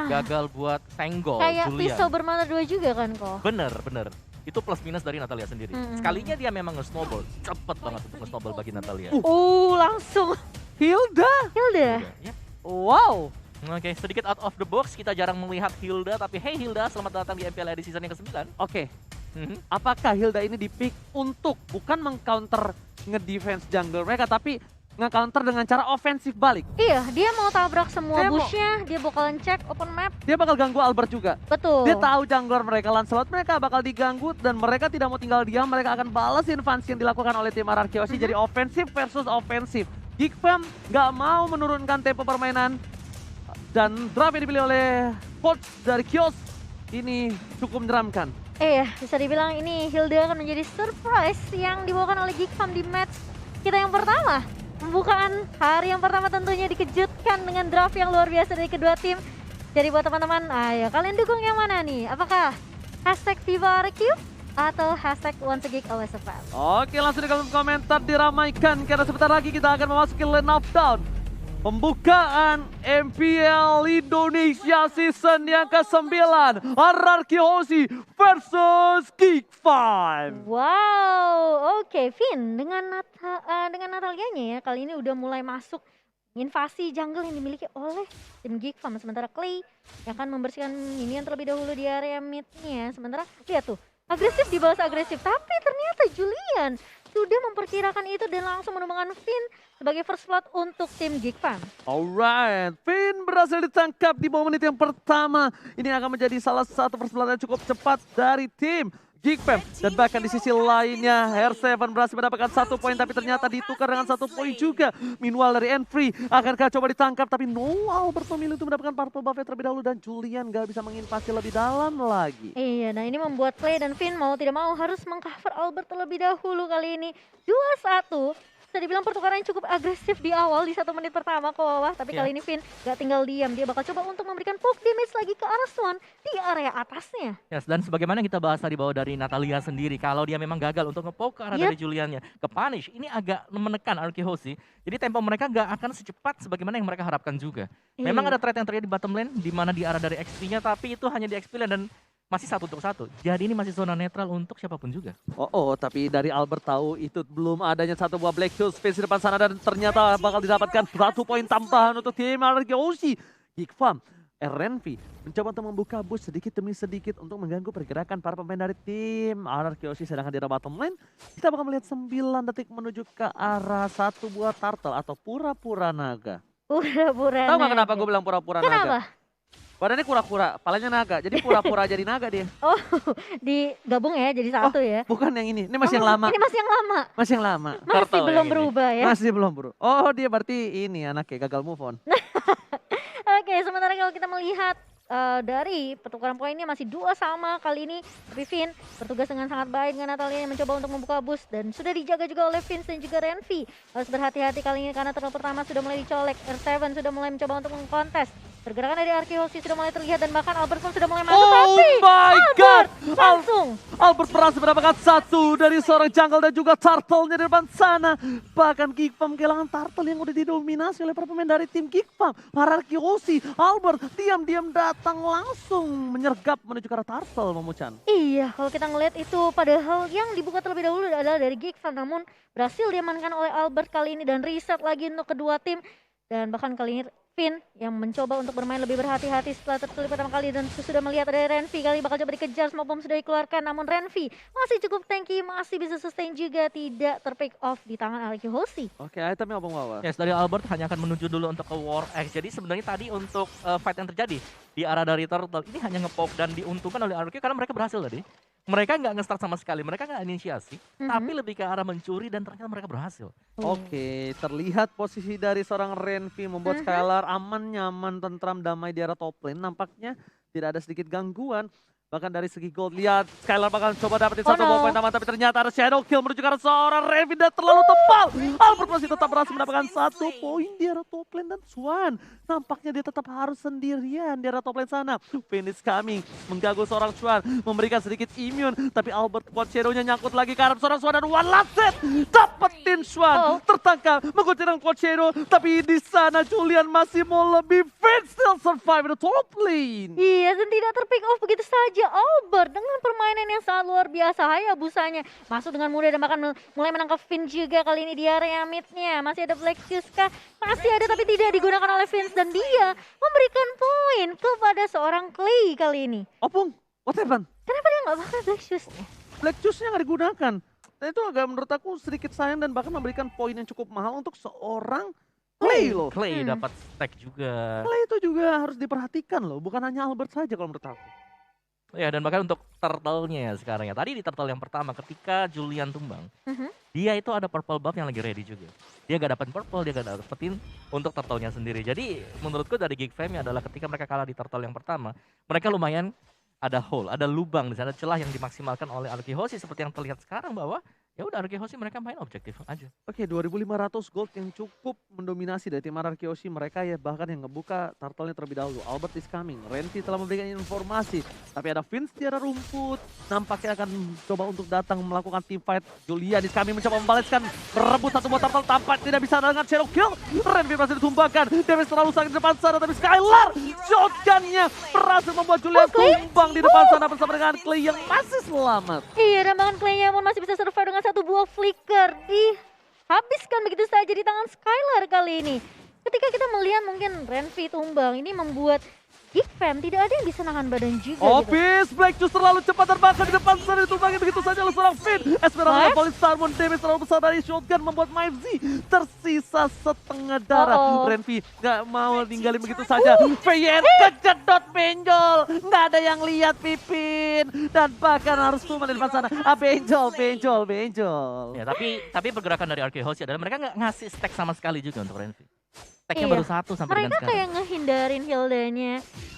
gagal buat senggol Kayak Julian. pisau bermata dua juga kan kok. Bener. Itu plus minus dari Natalia sendiri. Sekalinya dia memang nge-snowball. Cepet banget untuk nge-snowball bagi Natalia. Langsung. Hilda. Hilda. Ya. Wow. Oke, sedikit out of the box. Kita jarang melihat Hilda. Tapi hey Hilda, selamat datang di MPL di season yang ke-9. Oke. Apakah Hilda ini di-pick untuk bukan meng-counter nge-defense jungle mereka, tapi nge-counter dengan cara ofensif balik? Iya, dia mau tabrak semua Dia mau- bushnya, dia bakalan cek open map. Dia bakal ganggu Albert juga. Betul. Dia tahu jungler mereka, Lancelot mereka bakal diganggu dan mereka tidak mau tinggal diam. Mereka akan balas invasi yang dilakukan oleh tim Ararkiosi. Jadi ofensif versus ofensif. Geekfam nggak mau menurunkan tempo permainan. Dan draft yang dipilih oleh coach dari Kios ini cukup menyeramkan. Bisa dibilang ini Hilda akan menjadi surprise yang dibawakan oleh Geekfam di match kita yang pertama. Pembukaan hari yang pertama tentunya dikejutkan dengan draft yang luar biasa dari kedua tim. Jadi buat teman-teman, ayo kalian dukung yang mana nih? Apakah hashtag #VivaRQ atau hashtag #OnceAGeekOSFL? Oke, langsung di kolom komentar diramaikan karena sebentar lagi kita akan memasuki lane of down. Pembukaan MPL Indonesia season yang ke-9, Ararkiosi versus Geekfam. Wow, oke Vin, dengan Natalianya ya kali ini udah mulai masuk invasi jungle yang dimiliki oleh tim Geekfam. Sementara Clay yang akan membersihkan minion terlebih dahulu di area mid-nya. Sementara lihat tuh, agresif dibalas agresif, tapi ternyata Julian sudah memperkirakan itu dan langsung menumbangkan Finn sebagai first blood untuk tim Geekfam. Alright, Finn berhasil ditangkap di menit yang pertama. Ini akan menjadi salah satu first blood yang cukup cepat dari tim Geekfam. Dan bahkan di sisi lainnya, R7 berhasil mendapatkan 1 poin, tapi ternyata ditukar dengan 1 poin juga. Meanwhile dari Enfree, akankah coba ditangkap, tapi Albert memilih untuk mendapatkan purple buff terlebih dahulu. Dan Julian gak bisa menginvasi lebih dalam lagi. Iya, nah ini membuat Clay dan Finn mau tidak mau harus mengcover Albert terlebih dahulu kali ini. 2-1. Bisa dibilang pertukaran yang cukup agresif di awal di 1 menit pertama ke bawah. Tapi kali ini Finn gak tinggal diam. Dia bakal coba untuk memberikan poke damage lagi ke arah Swan di area atasnya. Yes, dan sebagaimana kita bahas tadi bahwa dari Natalia sendiri, kalau dia memang gagal untuk nge-poke ke arah dari Juliannya, ke punish, ini agak menekan Ararkiosi. Jadi tempo mereka gak akan secepat sebagaimana yang mereka harapkan juga. Memang ada trade yang terjadi di bottom lane, di mana di arah dari XP-nya, tapi itu hanya di XP lane dan masih 1-1. Jadi ini masih zona netral untuk siapapun juga. Tapi dari Albert tahu itu belum adanya satu buah Black Hills Space di depan sana dan ternyata bakal didapatkan 1 poin tambahan untuk tim Ararkiosi. Geekfam, RNV mencoba untuk membuka boost sedikit demi sedikit untuk mengganggu pergerakan para pemain dari tim Ararkiosi. Sedangkan di arah bottom lane, kita bakal melihat 9 detik menuju ke arah 1 buah turtle atau pura-pura naga. Pura-pura Tahu nggak naga. kenapa gue bilang pura-pura naga? Kenapa? Badannya kura-kura, palanya naga. Jadi pura-pura jadi naga dia. Digabung ya jadi satu ya. Bukan yang ini masih yang lama. Ini masih yang lama. Masih yang lama. Masih Turtle belum yang ini. berubah ya. Masih belum bro. Oh dia berarti ini anaknya gagal move on. Oke, sementara kalau kita melihat dari pertukaran poinnya masih 2 sama kali ini. Tapi Finn bertugas dengan sangat baik dengan Natalia yang mencoba untuk membuka boost. Dan sudah dijaga juga oleh Vince dan juga Renvi. Harus berhati-hati kali ini karena turtle pertama sudah mulai dicolek. R7 sudah mulai mencoba untuk mengkontes. Pergerakan dari Ararkiosi sudah mulai terlihat dan bahkan Albert pun sudah mulai masuk. Tapi my god! langsung Albert berhasil mendapatkan 1 dari seorang jungle dan juga turtle-nya di depan sana. Bahkan Geekfam kehilangan turtle yang udah didominasi oleh para pemain dari tim Geekfam. Ararkiosi, Albert diam-diam datang langsung menyergap menuju ke arah turtle, Momuchan. Iya, kalau kita ngelihat itu padahal yang dibuka terlebih dahulu adalah dari Geekfam, namun berhasil diamankan oleh Albert kali ini dan reset lagi untuk kedua tim. Dan bahkan kali ini Finn yang mencoba untuk bermain lebih berhati-hati setelah tertulis pertama kali dan sudah melihat ada Renvi kali bakal coba dikejar, smoke bomb sudah dikeluarkan, namun Renvi masih cukup tanky, masih bisa sustain juga, tidak terpick off di tangan Ararkiosi. Oke, itemnya apa Wawa? Yes, dari Albert hanya akan menuju dulu untuk ke War X. Jadi sebenarnya tadi untuk fight yang terjadi di arah dari Turtle ini hanya nge-poke dan diuntungkan oleh Ararkiosi karena mereka berhasil tadi. Mereka nggak nge-start sama sekali, mereka nggak inisiasi, tapi lebih ke arah mencuri dan ternyata mereka berhasil. Oke, terlihat posisi dari seorang Renvi membuat Skylar aman, nyaman, tentram, damai di arah top lane. Nampaknya tidak ada sedikit gangguan. Bahkan dari segi gold, lihat Skylar bakal coba dapetin Oh, satu no. poin tambahan, tapi ternyata ada shadow kill menuju ke arah seorang Renvi dan terlalu tebal. Albert masih tetap berhasil mendapatkan 1 poin di arah top lane dan Swan. Nampaknya dia tetap harus sendirian di arah top lane sana. Phoenix coming, mengganggu seorang Swan, memberikan sedikit immune, tapi Albert quad shadow-nya nyangkut lagi ke arah seorang Swan dan one last set. Dapetin Swan, tertangkap, menggunakan quad shadow, tapi di sana Julian masih mau lebih. Finn still survive in the top lane. Iya, dan tidak terpick off begitu saja. Albert dengan permainan yang sangat luar biasa. Hayabusanya masuk dengan mudah dan bahkan mulai menangkap Finn juga kali ini di area midnya. Masih ada Black Shoes kah? Masih ada tapi tidak digunakan oleh Vince dan dia memberikan poin kepada seorang Clay kali ini. Opung, what happened? Kenapa dia nggak bakal Black Shoes-nya? Black Juice-nya nggak digunakan. Dan itu agak menurut aku sedikit sayang dan bahkan memberikan poin yang cukup mahal untuk seorang Clay loh. Clay dapat stack juga. Clay itu juga harus diperhatikan loh, bukan hanya Albert saja kalau menurut aku. Ya, dan bahkan untuk turtle-nya ya sekarang ya. Tadi di turtle yang pertama ketika Julian tumbang, dia itu ada purple buff yang lagi ready juga. Dia gak dapetin purple, dia gak dapetin untuk turtle-nya sendiri. Jadi menurutku dari Geek Fam adalah ketika mereka kalah di turtle yang pertama, mereka lumayan ada hole, ada lubang di sana, celah yang dimaksimalkan oleh Arkihosi seperti yang terlihat sekarang bahwa ya udah Arkihosi mereka main objektif aja. Oke, 2.500 gold yang cukup mendominasi dari tim Arkihosi. Mereka ya bahkan yang ngebuka turtle-nya terlebih dahulu. Albert is coming, Renzi telah memberikan informasi. Tapi ada Vince di arah rumput. Nampaknya akan coba untuk datang melakukan team fight. Julian is coming mencoba membalaskan, merebut satu buah turtle. Tampak tidak bisa dengan shadow kill. Renzi berhasil ditumbangkan. Damage terlalu sakit di depan sana. Tapi Skylar, shotgun-nya berhasil membuat Julian tumbang di depan sana bersama dengan Clay yang masih selamat. Iya, dan bahkan Clay-nya pun masih bisa survive dengan satu buah flicker. Dihabiskan begitu saja di tangan Skylar kali ini. Ketika kita melihat mungkin Renvi tumbang, ini membuat Geek Fam tidak ada yang bisa nahan badan juga gitu. Obis, Black Juice terlalu cepat terbakar di depan sana, ditumpangi begitu saja oleh seorang Finn. Esmeralda Polystarmon, damage terlalu besar dari shotgun membuat Mivesy tersisa setengah darah. Renvi gak mau ninggalin begitu saja. VN kejedot benjol, gak ada yang lihat Pipin. Dan bahkan harus tumbang di depan sana. Benjol. Ya, tapi pergerakan dari Arkihosi adalah mereka nggak ngasih stack sama sekali juga untuk Renvi. Stacknya baru 1 sampai dengan Mereka sekarang. kayak ngehindarin Hildanya.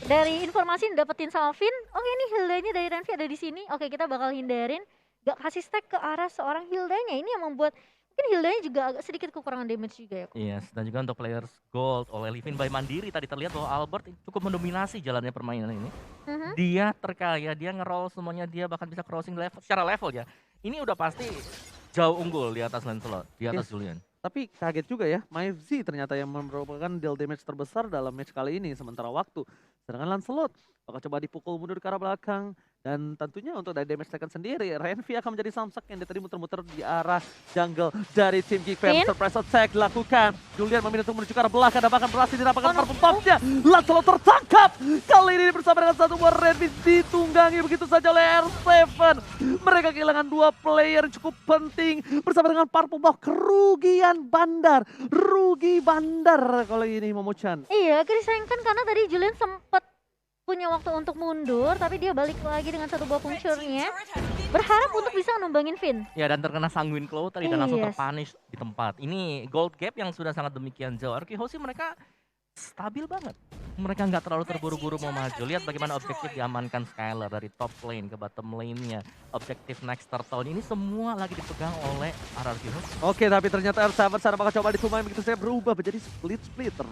Dari informasi yang dapetin sama Finn, oke ini Hildanya dari Renvi ada di sini. Oke, kita bakal hindarin, gak kasih stack ke arah seorang Hildanya. Ini yang membuat mungkin Hildanya juga agak sedikit kekurangan damage juga ya. Yes, dan juga untuk players gold oleh Livin by Mandiri tadi terlihat bahwa Albert cukup mendominasi jalannya permainan ini. Dia terkaya, dia nge-roll semuanya, dia bahkan bisa crossing level secara level ya. Ini udah pasti jauh unggul di atas Lancelot, di atas Julian. Tapi kaget juga ya, Mivesy ternyata yang merupakan deal damage terbesar dalam match kali ini sementara waktu. Sedangkan Lancelot bakal coba dipukul mundur ke arah belakang. Dan tentunya untuk dari damage taken sendiri, Renvi akan menjadi samsak yang tadi muter-muter di arah jungle dari tim Geek Fam. Surprise attack dilakukan. Julian memilih untuk menuju ke arah belakang dan bahkan berhasil didapatkan purple buff-nya. Lancelot tertangkap. Kali ini bersama dengan satu buah Renvi ditunggangi begitu saja oleh R7. Mereka kehilangan 2 player cukup penting bersama dengan purple buff. Kerugian bandar. Rugi bandar kalau ini Momochan. Iya, disayangkan karena tadi Julian sempat punya waktu untuk mundur, tapi dia balik lagi dengan satu buah puncurnya, berharap untuk bisa numbangin Finn. Ya, dan terkena Sanguine Claw tadi dan langsung Yes. terpunish di tempat. Ini gold gap yang sudah sangat demikian jauh. Arkihosi mereka stabil banget. Mereka nggak terlalu terburu-buru mau maju. Lihat bagaimana objektif diamankan Skylar dari top lane ke bottom lane-nya. Objektif next turtle ini semua lagi dipegang oleh Arkihosi. Oke, tapi ternyata R7 sana bakal coba ditumbangin begitu saya berubah menjadi split.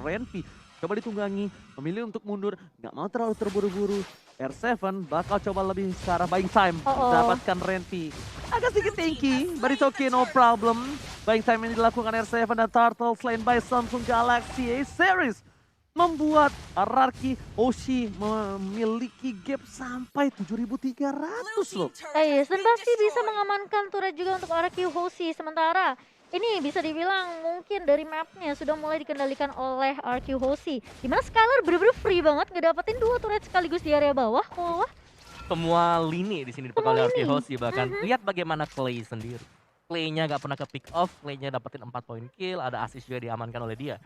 Renvi coba ditunggangi, memilih untuk mundur, nggak mau terlalu terburu-buru. R7 bakal coba lebih ke arah buying time, mendapatkan Renvi. Agak sedikit tinggi, but it's okay, no problem. Buying time ini dilakukan R7 dan Turtle selain by Samsung Galaxy A Series. Membuat Araki Oshi memiliki gap sampai 7.300 loh. Yes, dan pasti bisa mengamankan turret juga untuk Araki Hoshi. Sementara ini bisa dibilang mungkin dari mapnya sudah mulai dikendalikan oleh RQ Hoshi. Dimana Skylar bener-bener free banget ngedapetin 2 turret sekaligus di area bawah. Semua lini di sini dipegang oleh Arkihosi. Bahkan lihat bagaimana Clay sendiri. Clay-nya gak pernah ke pick off, Clay-nya dapetin 4 poin kill, ada assist juga diamankan oleh dia.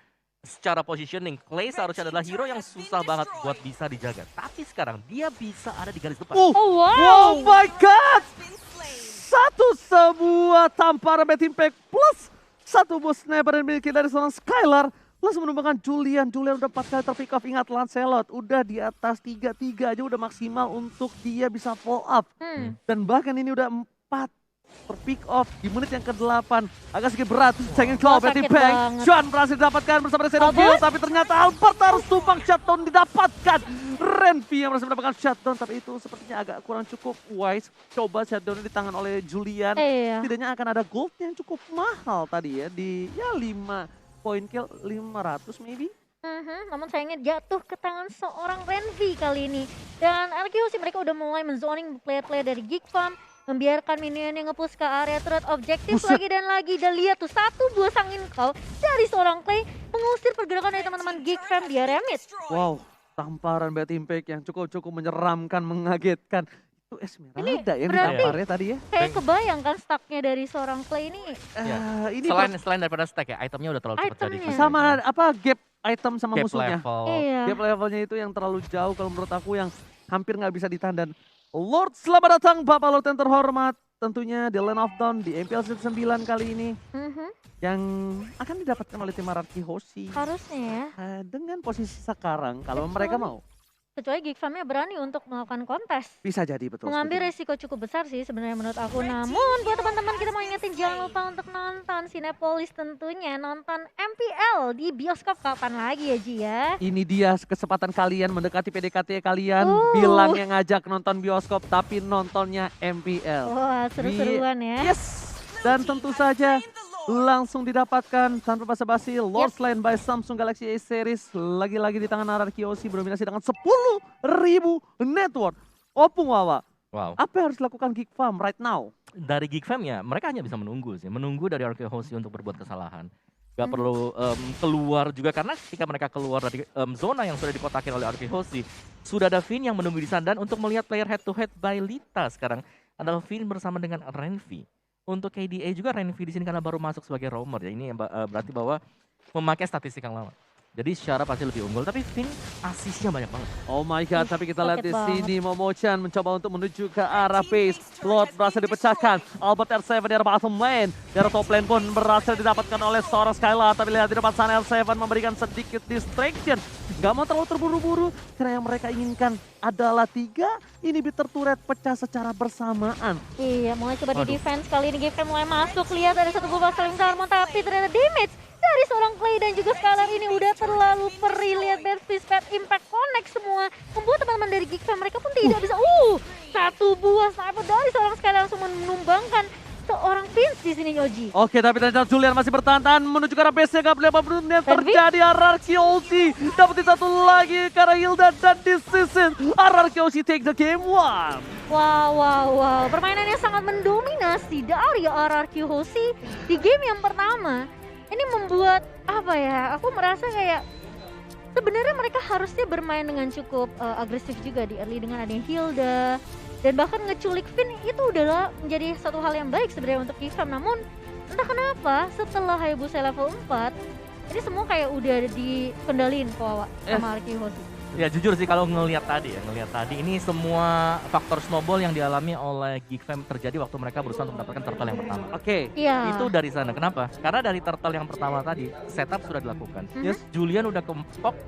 Secara positioning, Clay seharusnya adalah hero yang susah banget buat bisa dijaga. Tapi sekarang dia bisa ada di garis depan. Oh my god! Satu sebuah tamparan bad impact plus satu buah sniper yang dimiliki dari seorang Skylar. langsung menumbangkan Julian. Julian udah 4 kali terpick off. Ingat Lancelot udah di atas 3-3 aja udah maksimal untuk dia bisa follow up. Dan bahkan ini udah 4 terpick off di menit yang ke-8. Agak sedikit berat. Sayangin claw Betty sakit Bang. banget. Juan berhasil didapatkan bersama dengan Shadow Albert? Kill. Tapi ternyata Albert harus tumpang shutdown didapatkan. Renvi yang berhasil mendapatkan shutdown. Tapi itu sepertinya agak kurang cukup wise. Coba shutdown di tangan oleh Julian. Iya. Setidaknya akan ada gold yang cukup mahal tadi ya. Di ya 5 point kill 500 maybe. Namun sayangnya jatuh ke tangan seorang Renvi kali ini. Dan RQ sih mereka udah mulai menzoning player-player dari Geek Farm. Membiarkan minion yang nge-push ke area turret objektif Buset. lagi dan lagi. Dan lihat tuh satu buah sangin kau dari seorang Clay mengusir pergerakan dari teman-teman Geek Farm di area mid. Wow, tamparan Bad Impact yang cukup menyeramkan, mengagetkan. Itu Esmeralda yang berarti- ditamparnya tadi ya. Kayak kebayang kan stucknya dari seorang Clay ini. Ini Selain daripada stack ya, itemnya udah terlalu cepat jadi. Itemnya. sama apa gap item sama Gap musuhnya. level. Iya. Gap levelnya itu yang terlalu jauh kalau menurut aku yang hampir nggak bisa ditahan. Dan Lord selamat datang Bapak Lord yang terhormat. Tentunya di Land of Dawn di MPL Season 9 kali ini. Yang akan didapatkan oleh tim Araki Hoshi. Harusnya ya. Dengan posisi sekarang kalau Betul. mereka mau. Kecuali Geek Farm-nya berani untuk melakukan kontes. Bisa jadi betul. Mengambil setuju. resiko cukup besar sih sebenarnya menurut aku. Namun buat teman-teman kita mau ingetin jangan lupa untuk nonton Cinepolis tentunya. Nonton MPL di bioskop kapan lagi ya Ji ya. Ini dia kesempatan kalian mendekati PDKT kalian. Uh. Bilang yang ngajak nonton bioskop tapi nontonnya MPL. Wah seru-seruan ya. Yes. Dan tentu saja langsung didapatkan tanpa basa-basi Lord Slain by Samsung Galaxy A series. Lagi-lagi di tangan Araki Hoshi berdominasi dengan 10.000 network. Opung Wawa, Wow. apa yang harus dilakukan Geek Farm right now? Dari Geek Fam ya, mereka hanya bisa menunggu sih. Menunggu dari RK Hoshi untuk berbuat kesalahan. Gak perlu keluar juga, karena ketika mereka keluar dari zona yang sudah dikotakin oleh RK Hoshi, sudah ada Finn yang menunggu di sana. Dan untuk melihat player head to head by Lita sekarang, ada Finn bersama dengan Renvi. Untuk KDA juga Renvi di sini karena baru masuk sebagai roamer ya. Ini berarti bahwa memakai statistik yang lama. Jadi secara pasti lebih unggul, tapi Finn asisnya banyak banget. Oh my god, tapi kita lihat sakit di banget. sini Momo-chan mencoba untuk menuju ke arah base. Lord berhasil dipecahkan. Albert R7 dari bottom lane. Dari top lane pun berhasil didapatkan oleh seorang Skylar. Tapi lihat di depan sana R7 memberikan sedikit distraction. Gak mau terlalu terburu-buru karena yang mereka inginkan adalah 3 inhibitor turret pecah secara bersamaan. Iya mulai coba Waduh. di defense kali ini Geek Farm mulai masuk. Lihat ada satu buah saling Sarmon tapi ternyata damage dari seorang Clay dan juga Skylar ini udah terlalu perih. Lihat Bad Fist, Bad Impact connect semua. Membuat teman-teman dari Geek Farm mereka pun tidak bisa. Satu buah sniper dari seorang Skylar langsung menumbangkan seorang Vince di sini Yoji. Oke, tapi ternyata Julian masih bertahan menuju ke arah base-nya. Gak boleh apa yang Renvi? terjadi. Araki Hoshi dapetin satu lagi ke arah Hilda. Dan di season Araki Hoshi take the game 1. Wow. Permainan yang sangat mendominasi dari RRQ Hoshi di game yang pertama. Ini membuat apa ya? Aku merasa kayak sebenarnya mereka harusnya bermain dengan cukup agresif juga di early dengan adanya Hilda dan bahkan ngeculik Finn itu udahlah menjadi satu hal yang baik sebenarnya untuk Geek Farm. Namun entah kenapa setelah Hayabusa level 4 ini semua kayak udah dikendalin sama RRQ Hoshi. Ya jujur sih kalau ngelihat tadi ini semua faktor snowball yang dialami oleh Geek Fam terjadi waktu mereka berusaha untuk mendapatkan turtle yang pertama. Oke. Iya. Itu dari sana. Kenapa? Karena dari turtle yang pertama tadi setup sudah dilakukan. Yes. Julian udah kempok